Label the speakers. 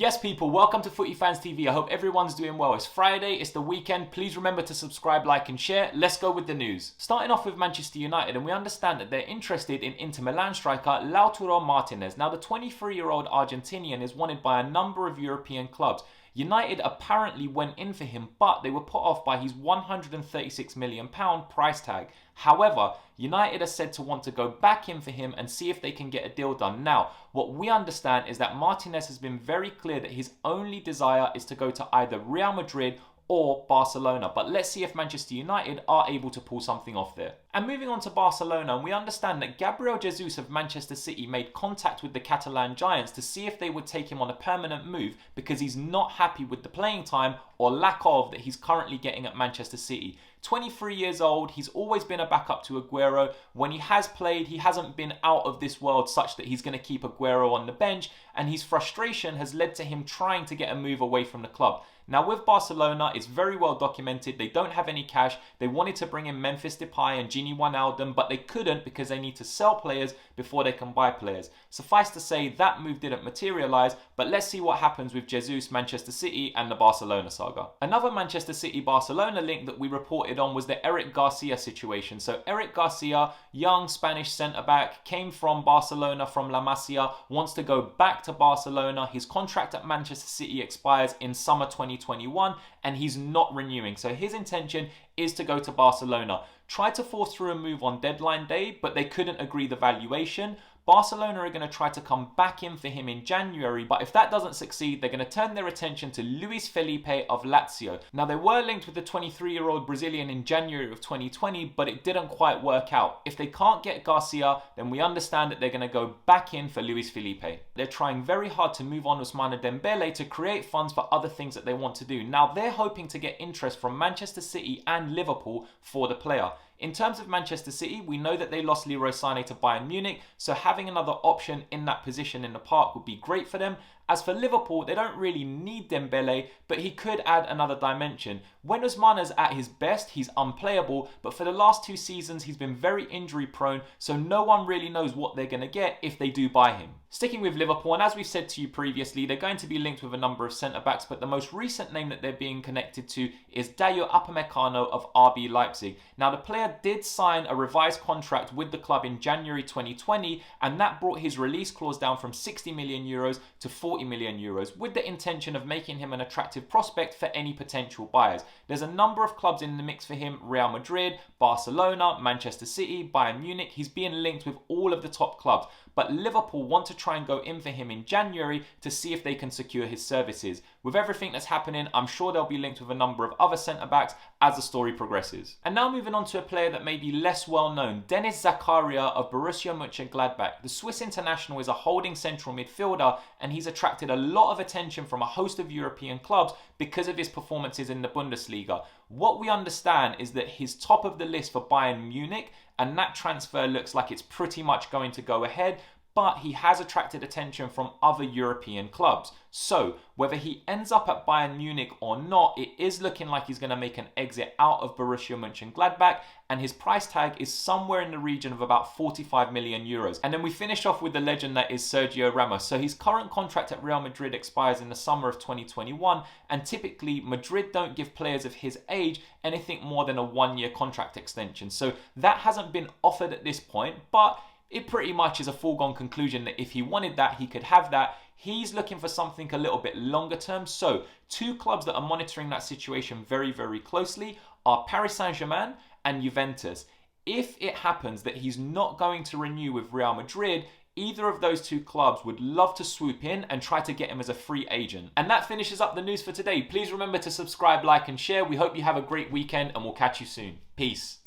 Speaker 1: Yes, people, welcome to Footy Fans TV. I hope everyone's doing well. It's Friday, it's the weekend. Please remember to subscribe, like and share. Let's go with the news. Starting off with Manchester United, and we understand that they're interested in Inter Milan striker Lautaro Martinez. Now, the 23-year-old Argentinian is wanted by a number of European clubs. United apparently went in for him, but they were put off by his £136 million price tag. However, United are said to want to go back in for him and see if they can get a deal done. Now, what we understand is that Martinez has been very clear that his only desire is to go to either Real Madrid or Barcelona. But let's see if Manchester United are able to pull something off there. And moving on to Barcelona, and we understand that Gabriel Jesus of Manchester City made contact with the Catalan Giants to see if they would take him on a permanent move because he's not happy with the playing time or lack of that he's currently getting at Manchester City. 23 years old, he's always been a backup to Aguero. When he has played, he hasn't been out of this world such that he's going to keep Aguero on the bench, and his frustration has led to him trying to get a move away from the club. Now with Barcelona, it's very well documented. They don't have any cash. They wanted to bring in Memphis Depay and Gini Wijnaldum, but they couldn't because they need to sell players before they can buy players. Suffice to say, that move didn't materialise, but let's see what happens with Jesus, Manchester City and the Barcelona saga. Another Manchester City-Barcelona link that we reported on was the Eric Garcia situation. So Eric Garcia, young Spanish centre-back, came from Barcelona from La Masia, wants to go back to Barcelona. His contract at Manchester City expires in summer 2021 and he's not renewing. So his intention is to go to Barcelona. Tried to force through a move on deadline day, but they couldn't agree the valuation. Barcelona are going to try to come back in for him in January, but if that doesn't succeed, they're going to turn their attention to Luiz Felipe of Lazio. Now, they were linked with the 23-year-old Brazilian in January of 2020, but it didn't quite work out. If they can't get Garcia, then we understand that they're going to go back in for Luiz Felipe. They're trying very hard to move on Ousmane Dembele to create funds for other things that they want to do. Now, they're hoping to get interest from Manchester City and Liverpool for the player. In terms of Manchester City, we know that they lost Leroy Sané to Bayern Munich, so having another option in that position in the park would be great for them. As for Liverpool, they don't really need Dembele, but he could add another dimension. When Ousmane's at his best, he's unplayable, but for the last 2 seasons, he's been very injury prone, so no one really knows what they're going to get if they do buy him. Sticking with Liverpool, and as we've said to you previously, they're going to be linked with a number of centre-backs, but the most recent name that they're being connected to is Upamecano of RB Leipzig. Now, the player did sign a revised contract with the club in January 2020, and that brought his release clause down from 60 million euros to 40 million euros, with the intention of making him an attractive prospect for any potential buyers. There's a number of clubs in the mix for him: Real Madrid, Barcelona, Manchester City, Bayern Munich. He's being linked with all of the top clubs, but Liverpool want to try and go in for him in January to see if they can secure his services. With everything that's happening, I'm sure they'll be linked with a number of other centre-backs as the story progresses. And now moving on to a player that may be less well known, Denis Zakaria of Borussia Mönchengladbach. The Swiss international is a holding central midfielder, and he's attracted a lot of attention from a host of European clubs because of his performances in the Bundesliga. What we understand is that he's top of the list for Bayern Munich, and that transfer looks like it's pretty much going to go ahead, but he has attracted attention from other European clubs. So, whether he ends up at Bayern Munich or not, it is looking like he's going to make an exit out of Borussia Mönchengladbach, and his price tag is somewhere in the region of about 45 million euros. And then we finish off with the legend that is Sergio Ramos. So his current contract at Real Madrid expires in the summer of 2021, and typically Madrid don't give players of his age anything more than a 1-year contract extension. So that hasn't been offered at this point, but it pretty much is a foregone conclusion that if he wanted that, he could have that. He's looking for something a little bit longer term. So 2 clubs that are monitoring that situation very, very closely are Paris Saint-Germain and Juventus. If it happens that he's not going to renew with Real Madrid, either of those 2 clubs would love to swoop in and try to get him as a free agent. And that finishes up the news for today. Please remember to subscribe, like and share. We hope you have a great weekend and we'll catch you soon. Peace.